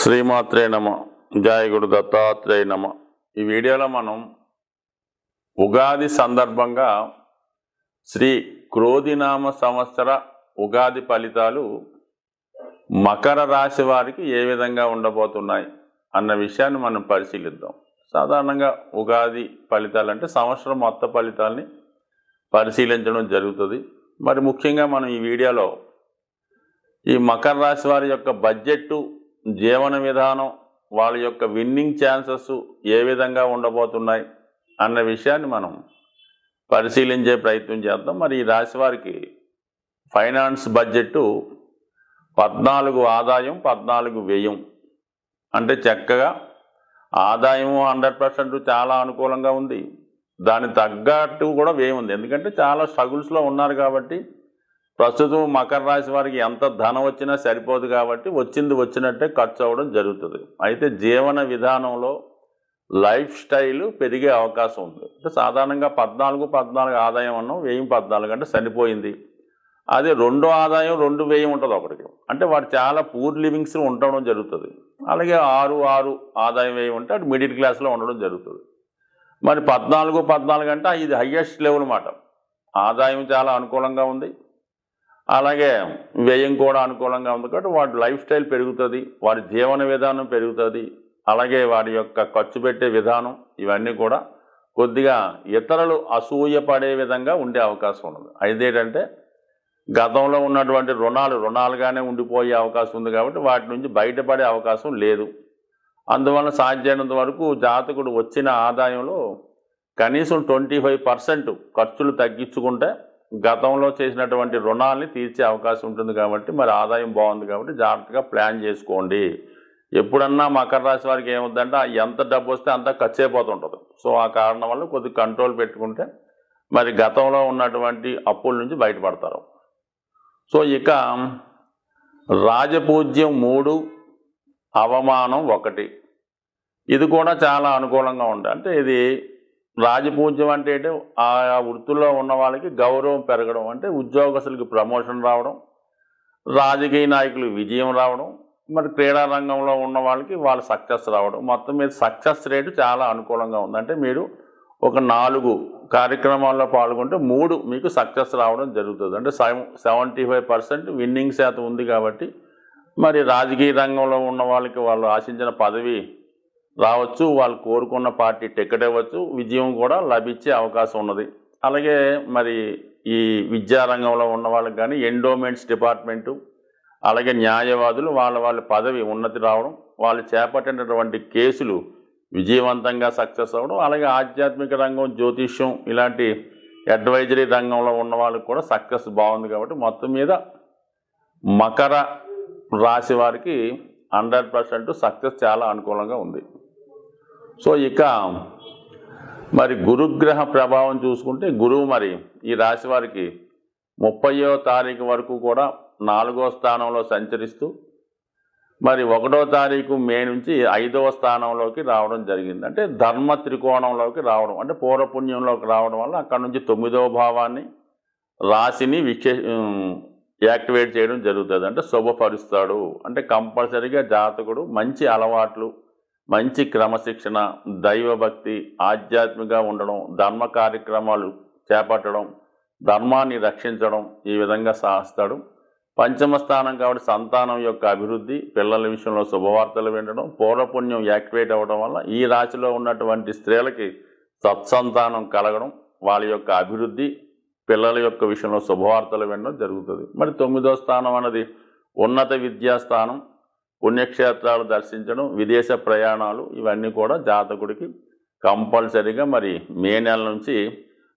శ్రీమాత్రే నమ. జయ గురు దత్తాత్రేయ నమ. ఈ వీడియోలో మనం ఉగాది సందర్భంగా శ్రీ క్రోధినామ సంవత్సర ఉగాది ఫలితాలు మకర రాశి వారికి ఏ విధంగా ఉండబోతున్నాయి అన్న విషయాన్ని మనం పరిశీలిద్దాం. సాధారణంగా ఉగాది ఫలితాలు అంటే సంవత్సరం మొత్తం ఫలితాలని పరిశీలించడం జరుగుతుంది. మరి ముఖ్యంగా మనం ఈ వీడియోలో ఈ మకర రాశి వారి యొక్క బడ్జెట్, జీవన విధానం, వాళ్ళ యొక్క విన్నింగ్ ఛాన్సెస్ ఏ విధంగా ఉండబోతున్నాయి అన్న విషయాన్ని మనం పరిశీలించే ప్రయత్నం చేద్దాం. మరి ఈ రాశి వారికి ఫైనాన్స్ బడ్జెట్ 14 ఆదాయం 14 వ్యయం, అంటే చక్కగా ఆదాయం 100% చాలా అనుకూలంగా ఉంది, దానికి తగ్గట్టు కూడా వ్యయం ఉంది. ఎందుకంటే చాలా స్ట్రగుల్స్లో ఉన్నారు కాబట్టి ప్రస్తుతం మకర రాశి వారికి ఎంత ధనం వచ్చినా సరిపోదు కాబట్టి వచ్చింది వచ్చినట్టే ఖర్చు అవ్వడం జరుగుతుంది. అయితే జీవన విధానంలో లైఫ్ స్టైల్ పెరిగే అవకాశం ఉంది. అంటే సాధారణంగా 14 ఆదాయం అన్నాం, వ్యయం 14 అంటే సరిపోయింది. అదే 2 ఆదాయం 2 వ్యయం ఉంటుంది ఒకటికి, అంటే వాడు చాలా పూర్ లివింగ్స్ ఉండడం జరుగుతుంది. అలాగే 6 ఆదాయం వ్యయం ఉంటే అటు మిడిల్ క్లాస్లో ఉండడం జరుగుతుంది. మరి 14 అంటే ఇది హయ్యెస్ట్ లెవెల్ మాట. ఆదాయం చాలా అనుకూలంగా ఉంది, అలాగే వ్యయం కూడా అనుకూలంగా ఉంది కాబట్టి వాడి లైఫ్ స్టైల్ పెరుగుతుంది, వాడి జీవన విధానం పెరుగుతుంది, అలాగే వాడి యొక్క ఖర్చు పెట్టే విధానం ఇవన్నీ కూడా కొద్దిగా ఇతరులు అసూయ పడే విధంగా ఉండే అవకాశం ఉన్నది. అదేంటంటే గతంలో ఉన్నటువంటి రుణాలుగానే ఉండిపోయే అవకాశం ఉంది కాబట్టి వాటి నుంచి బయటపడే అవకాశం లేదు. అందువల్ల సాధ్యమైనంత వరకు జాతకుడు వచ్చిన ఆదాయంలో కనీసం 25% ఖర్చులు తగ్గించుకుంటే గతంలో చేసినటువంటి రుణాలని తీర్చే అవకాశం ఉంటుంది. కాబట్టి మరి ఆదాయం బాగుంది కాబట్టి జాగ్రత్తగా ప్లాన్ చేసుకోండి. ఎప్పుడన్నా మకర రాశి వారికి ఏమవుతుందంటే ఎంత డబ్బు వస్తే అంత ఖర్చు అయిపోతుంటుంది. సో ఆ కారణం వల్ల కొద్దిగా కంట్రోల్ పెట్టుకుంటే మరి గతంలో ఉన్నటువంటి అప్పుల నుంచి బయటపడతారు. సో ఇక రాజపూజ్యం 3, అవమానం 1, ఇది కూడా చాలా అనుకూలంగా ఉంటుంది. అంటే ఇది రాజపూజ్యం అంటే ఆ వృత్తుల్లో ఉన్న వాళ్ళకి గౌరవం పెరగడం, అంటే ఉద్యోగస్తులకి ప్రమోషన్ రావడం, రాజకీయ నాయకులకు విజయం రావడం, మరి క్రీడా రంగంలో ఉన్న వాళ్ళకి వాళ్ళ సక్సెస్ రావడం, మొత్తం మీద సక్సెస్ రేటు చాలా అనుకూలంగా ఉంది. అంటే మీరు ఒక 4 కార్యక్రమాల్లో పాల్గొంటే 3 మీకు సక్సెస్ రావడం జరుగుతుంది. అంటే 75% విన్నింగ్ శాతం ఉంది కాబట్టి మరి రాజకీయ రంగంలో ఉన్న వాళ్ళకి వాళ్ళు ఆశించిన పదవి రావచ్చు, వాళ్ళు కోరుకున్న పార్టీ టికెట్ ఇవ్వచ్చు, విజయం కూడా లభించే అవకాశం ఉన్నది. అలాగే మరి ఈ విద్యారంగంలో ఉన్న వాళ్ళకి కానీ ఎండోమెంట్స్ డిపార్ట్మెంటు, అలాగే న్యాయవాదులు వాళ్ళ పదవి ఉన్నతి రావడం, వాళ్ళు చేపట్టినటువంటి కేసులు విజయవంతంగా సక్సెస్ అవ్వడం, అలాగే ఆధ్యాత్మిక రంగం, జ్యోతిష్యం ఇలాంటి అడ్వైజరీ రంగంలో ఉన్న వాళ్ళకి కూడా సక్సెస్ బాగుంది. కాబట్టి మొత్తం మీద మకర రాశి వారికి 100% సక్సెస్ చాలా అనుకూలంగా ఉంది. సో ఇక మరి గురుగ్రహ ప్రభావం చూసుకుంటే గురువు మరి ఈ రాశి వారికి 30వ తారీఖు వరకు కూడా 4వ స్థానంలో సంచరిస్తూ మరి 1వ తారీఖు మే నుంచి 5వ స్థానంలోకి రావడం జరిగింది. అంటే ధర్మ త్రికోణంలోకి రావడం, అంటే పూర్వపుణ్యంలోకి రావడం వల్ల అక్కడ నుంచి 9వ భావాన్ని రాశిని యాక్టివేట్ చేయడం జరుగుతుంది. అంటే శుభపరుస్తాడు. అంటే కంపల్సరీగా జాతకుడు మంచి అలవాట్లు, మంచి క్రమశిక్షణ, దైవభక్తి, ఆధ్యాత్మికంగా ఉండడం, ధర్మ కార్యక్రమాలు చేపట్టడం, ధర్మాన్ని రక్షించడం ఈ విధంగా సాధిస్తాడు. 5వ స్థానం కాబట్టి సంతానం యొక్క అభివృద్ధి, పిల్లల విషయంలో శుభవార్తలు వినడం, పూర్వపుణ్యం యాక్టివేట్ అవ్వడం వల్ల ఈ రాశిలో ఉన్నటువంటి స్త్రీలకి సత్సంతానం కలగడం, వాళ్ళ యొక్క అభివృద్ధి, పిల్లల యొక్క విషయంలో శుభవార్తలు వినడం జరుగుతుంది. మరి 9వ స్థానం అన్నది ఉన్నత విద్యాస్థానం, పుణ్యక్షేత్రాలు దర్శించడం, విదేశ ప్రయాణాలు ఇవన్నీ కూడా జాతకుడికి కంపల్సరీగా మరి మే నెల నుంచి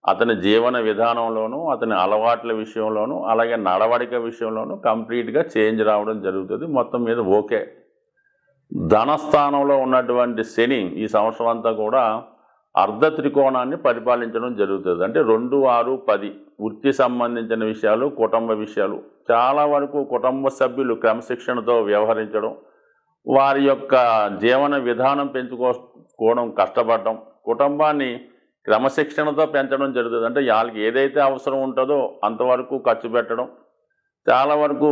అతని జీవన విధానంలోనూ, అతని అలవాట్ల విషయంలోనూ, అలాగే నడవడిక విషయంలోనూ కంప్లీట్గా చేంజ్ రావడం జరుగుతుంది. మొత్తం మీద ఓకే. ధనస్థానంలో ఉన్నటువంటి శని ఈ సంవత్సరం అంతా కూడా అర్ధ త్రికోణాన్ని పరిపాలించడం జరుగుతుంది. అంటే 2, 6, 10 వృత్తి సంబంధించిన విషయాలు, కుటుంబ విషయాలు, చాలా వరకు కుటుంబ సభ్యులు క్రమశిక్షణతో వ్యవహరించడం, వారి యొక్క జీవన విధానం పెంచుకోవడం కష్టపడడం, కుటుంబాన్ని క్రమశిక్షణతో పెంచడం జరుగుతుంది. అంటే వాళ్ళకి ఏదైతే అవసరం ఉంటుందో అంతవరకు ఖర్చు పెట్టడం, చాలా వరకు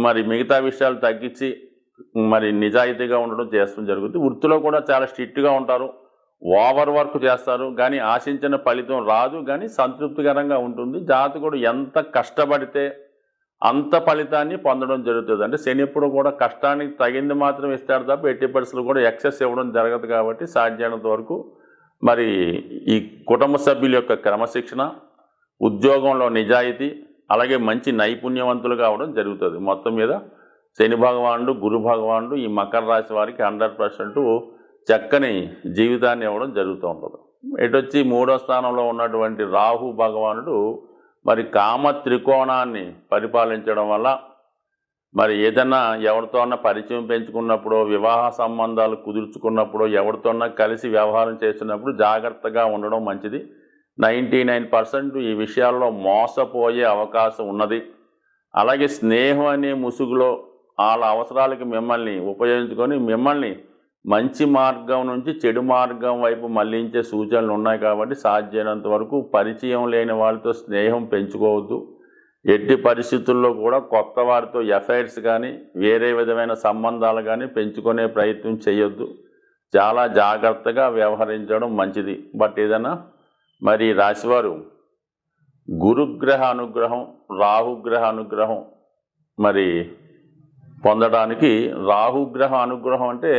మరి మిగతా విషయాలు తగ్గించి మరి నిజాయితీగా ఉండడం చేస్తూ జరుగుతుంది. వృత్తిలో కూడా చాలా స్ట్రిక్ట్గా ఉంటారు, ఓవర్ వర్క్ చేస్తారు, కానీ ఆశించిన ఫలితం రాదు, కానీ సంతృప్తికరంగా ఉంటుంది. జాతకుడు ఎంత కష్టపడితే అంత ఫలితాన్ని పొందడం జరుగుతుంది. అంటే శని ఎప్పుడు కూడా కష్టానికి తగింది మాత్రం ఇస్తాడు తప్ప ఎట్టి పరిస్థితులు కూడా ఎక్సెస్ ఇవ్వడం జరగదు. కాబట్టి సాధ్యమైనంత వరకు మరి ఈ కుటుంబ సభ్యుల యొక్క క్రమశిక్షణ, ఉద్యోగంలో నిజాయితీ, అలాగే మంచి నైపుణ్యవంతులుగా అవడం జరుగుతుంది. మొత్తం మీద శని భగవానుడు, గురు భగవానుడు ఈ మకర రాశి వారికి 100% చక్కని జీవితాన్ని ఇవ్వడం జరుగుతూ ఉంటుంది. ఇటొచ్చి 3వ స్థానంలో ఉన్నటువంటి రాహు భగవానుడు మరి కామ త్రికోణాన్ని పరిపాలించడం వల్ల మరి ఏదన్నా ఎవరితోన్నా పరిచయం పెంచుకున్నప్పుడు, వివాహ సంబంధాలు కుదుర్చుకున్నప్పుడు, ఎవరితోన్నా కలిసి వ్యవహారం చేస్తున్నప్పుడు జాగ్రత్తగా ఉండడం మంచిది. 99% ఈ విషయాల్లో మోసపోయే అవకాశం ఉన్నది. అలాగే స్నేహం అనే ముసుగులో వాళ్ళ అవసరాలకి మిమ్మల్ని ఉపయోగించుకొని మిమ్మల్ని మంచి మార్గం నుంచి చెడు మార్గం వైపు మళ్లించే సూచనలు ఉన్నాయి. కాబట్టి సాధ్యమైనంత వరకు పరిచయం లేని వాళ్ళతో స్నేహం పెంచుకోవద్దు. ఎట్టి పరిస్థితుల్లో కూడా కొత్త వారితో ఎఫైర్స్ కానీ వేరే విధమైన సంబంధాలు కానీ పెంచుకునే ప్రయత్నం చేయొద్దు. చాలా జాగ్రత్తగా వ్యవహరించడం మంచిది. బట్ ఏదైనా మరి రాశివారు గురుగ్రహ అనుగ్రహం, రాహుగ్రహ అనుగ్రహం మరి పొందడానికి, రాహుగ్రహ అనుగ్రహం అంటే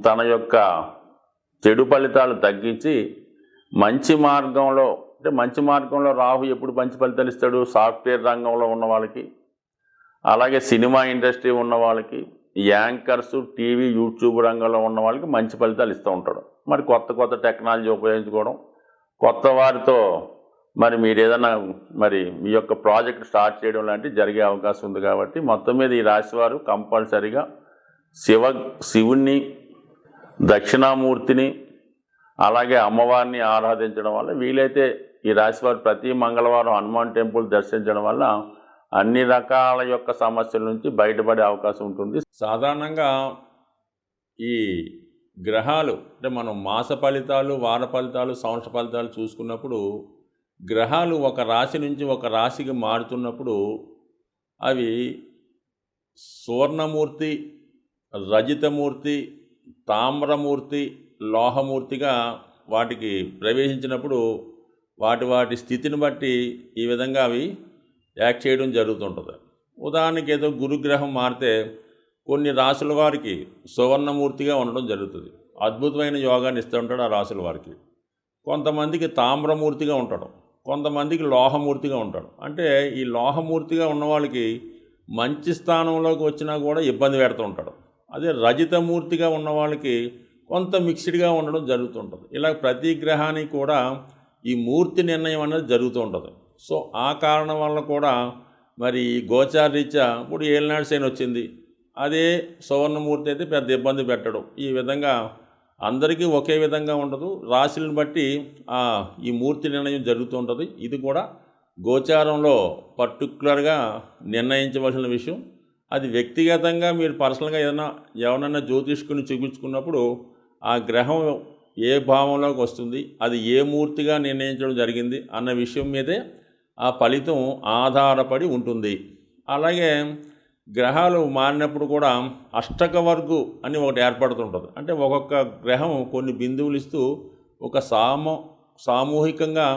తన యొక్క చెడు ఫలితాలు తగ్గించి మంచి మార్గంలో, అంటే మంచి మార్గంలో రాహు ఎప్పుడు మంచి ఫలితాలు ఇస్తాడు? సాఫ్ట్వేర్ రంగంలో ఉన్న వాళ్ళకి, అలాగే సినిమా ఇండస్ట్రీ ఉన్న వాళ్ళకి, యాంకర్స్, టీవీ, యూట్యూబ్ రంగంలో ఉన్న వాళ్ళకి మంచి ఫలితాలు ఇస్తూ ఉంటాడు. మరి కొత్త టెక్నాలజీ ఉపయోగించుకోవడం, కొత్త వారితో మరి మీరు ఏదైనా మరి మీ యొక్క ప్రాజెక్ట్ స్టార్ట్ చేయడం లాంటివి జరిగే అవకాశం ఉంది. కాబట్టి మొత్తం మీద ఈ రాశివారు కంపల్సరిగా శివుణ్ణి, దక్షిణామూర్తిని, అలాగే అమ్మవారిని ఆరాధించడం వల్ల, వీలైతే ఈ రాశివారు ప్రతి మంగళవారం హనుమాన్ టెంపుల్ దర్శించడం వల్ల అన్ని రకాల యొక్క సమస్యల నుంచి బయటపడే అవకాశం ఉంటుంది. సాధారణంగా ఈ గ్రహాలు అంటే మనం మాస ఫలితాలు, వార ఫలితాలు, సంవత్సర ఫలితాలు చూసుకున్నప్పుడు గ్రహాలు ఒక రాశి నుంచి ఒక రాశికి మారుతున్నప్పుడు అవి సువర్ణమూర్తి, రజితమూర్తి, తామ్రమూర్తి, లోహమూర్తిగా వాటికి ప్రవేశించినప్పుడు వాటి స్థితిని బట్టి ఈ విధంగా అవి యాక్ట్ చేయడం జరుగుతుంటుంది. ఉదాహరణకి ఏదో గురుగ్రహం మారితే కొన్ని రాశుల వారికి సువర్ణమూర్తిగా ఉండడం జరుగుతుంది, అద్భుతమైన యోగాన్ని ఇస్తూ ఉంటాడు ఆ రాశుల వారికి. కొంతమందికి తామ్రమూర్తిగా ఉంటాడు, కొంతమందికి లోహమూర్తిగా ఉంటాడు. అంటే ఈ లోహమూర్తిగా ఉన్న వాళ్ళకి మంచి స్థానంలోకి వచ్చినా కూడా ఇబ్బంది పెడుతూ ఉంటాడు. అదే రజితమూర్తిగా ఉన్న వాళ్ళకి కొంత మిక్స్డ్గా ఉండడం జరుగుతుంటుంది. ఇలా ప్రతి గ్రహానికి కూడా ఈ మూర్తి నిర్ణయం అనేది జరుగుతూ ఉంటుంది. సో ఆ కారణం వల్ల కూడా మరి గోచారరీత్యా ఇప్పుడు ఏలినాడు శని వచ్చింది, అదే సువర్ణమూర్తి అయితే పెద్ద ఇబ్బంది పెట్టడం. ఈ విధంగా అందరికీ ఒకే విధంగా ఉండదు, రాశులను బట్టి ఈ మూర్తి నిర్ణయం జరుగుతూ ఉంటుంది. ఇది కూడా గోచారంలో పర్టికులర్గా నిర్ణయించవలసిన విషయం. అది వ్యక్తిగతంగా మీరు పర్సనల్గా ఎవరన్నా జ్యోతిష్కుని చూపించుకున్నప్పుడు ఆ గ్రహం ఏ భావంలోకి వస్తుంది, అది ఏ మూర్తిగా నిర్ణయించడం జరిగింది అన్న విషయం మీదే ఆ ఫలితం ఆధారపడి ఉంటుంది. అలాగే గ్రహాలు మారినప్పుడు కూడా అష్టక వర్గు అని ఒకటి ఏర్పడుతుంటుంది. అంటే ఒక్కొక్క గ్రహం కొన్ని బిందువులు ఇస్తూ ఒక సామూహికంగా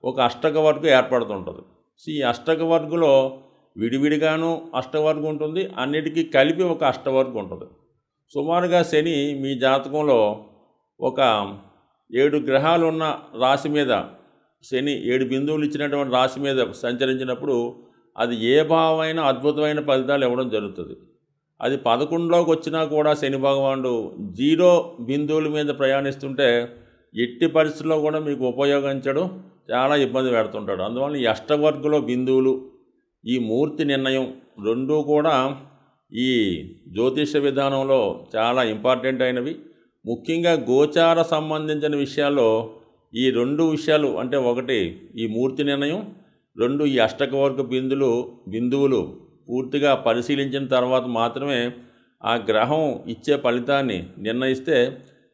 ఒక అష్టక వర్గు ఏర్పడుతుంటుంది. సో ఈ అష్టక వర్గులో విడివిడిగాను అష్టవర్గం ఉంటుంది, అన్నిటికీ కలిపి ఒక అష్టవర్గం ఉంటుంది. సుమారుగా శని మీ జాతకంలో ఒక 7 గ్రహాలు ఉన్న రాశి మీద, శని 7 బిందువులు ఇచ్చినటువంటి రాశి మీద సంచరించినప్పుడు అది ఏ భావమైన అద్భుతమైన ఫలితాలు ఇవ్వడం జరుగుతుంది. అది 11లోకి వచ్చినా కూడా శని భగవానుడు 0 బిందువుల మీద ప్రయాణిస్తుంటే ఎట్టి పరిస్థితుల్లో కూడా మీకు ఉపయోగించడం చాలా ఇబ్బంది పెడుతుంటాడు. అందువల్ల ఈ అష్టవర్గంలో బిందువులు, ఈ మూర్తి నిర్ణయం రెండూ కూడా ఈ జ్యోతిష విధానంలో చాలా ఇంపార్టెంట్ అయినవి. ముఖ్యంగా గోచార సంబంధించిన విషయాల్లో ఈ 2 విషయాలు, అంటే ఒకటి ఈ మూర్తి నిర్ణయం, 2 ఈ అష్టకవర్గ బిందువులు పూర్తిగా పరిశీలించిన తర్వాత మాత్రమే ఆ గ్రహం ఇచ్చే ఫలితాన్ని నిర్ణయిస్తే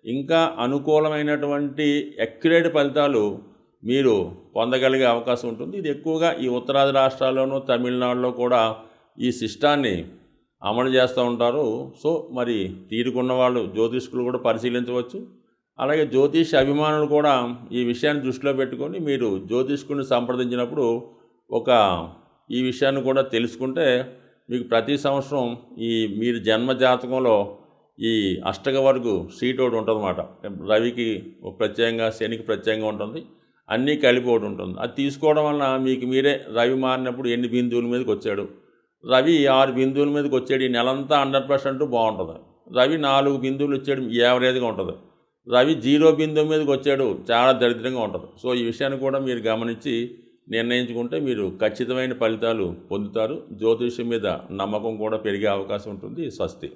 ఇంకా అనుకూలమైనటువంటి అక్యురేట్ ఫలితాలు మీరు పొందగలిగే అవకాశం ఉంటుంది. ఇది ఎక్కువగా ఈ ఉత్తరాది రాష్ట్రాల్లోనూ తమిళనాడులో కూడా ఈ సిస్టాన్ని అమలు చేస్తూ ఉంటారు. సో మరి తీరుకున్న వాళ్ళు జ్యోతిష్కులు కూడా పరిశీలించవచ్చు. అలాగే జ్యోతిష్ అభిమానులు కూడా ఈ విషయాన్ని దృష్టిలో పెట్టుకొని మీరు జ్యోతిష్కుల్ని సంప్రదించినప్పుడు ఒక ఈ విషయాన్ని కూడా తెలుసుకుంటే మీకు ప్రతి సంవత్సరం ఈ మీరు జన్మ జాతకంలో ఈ అష్టక వర్గు సీట్ ఒకటి ఉంటుందన్నమాట. రవికి ఒక ప్రత్యేకంగా, శనికి ప్రత్యేకంగా ఉంటుంది, అన్నీ కలిపి ఒకటి ఉంటుంది. అది తీసుకోవడం వలన మీకు మీరే రవి మారినప్పుడు ఎన్ని బిందువుల మీదకి వచ్చాడు, రవి 6 బిందువుల మీదకి వచ్చాడు, ఈ నెలంతా 100% బాగుంటుంది. రవి 4 బిందువులు వచ్చాడు, యావరేజ్గా ఉంటుంది. రవి 0 బిందువు మీదకి వచ్చాడు, చాలా దరిద్రంగా ఉంటుంది. సో ఈ విషయాన్ని కూడా మీరు గమనించి నిర్ణయించుకుంటే మీరు ఖచ్చితమైన ఫలితాలు పొందుతారు. జ్యోతిష్యం మీద నమ్మకం కూడా పెరిగే అవకాశం ఉంటుంది. స్వస్తి.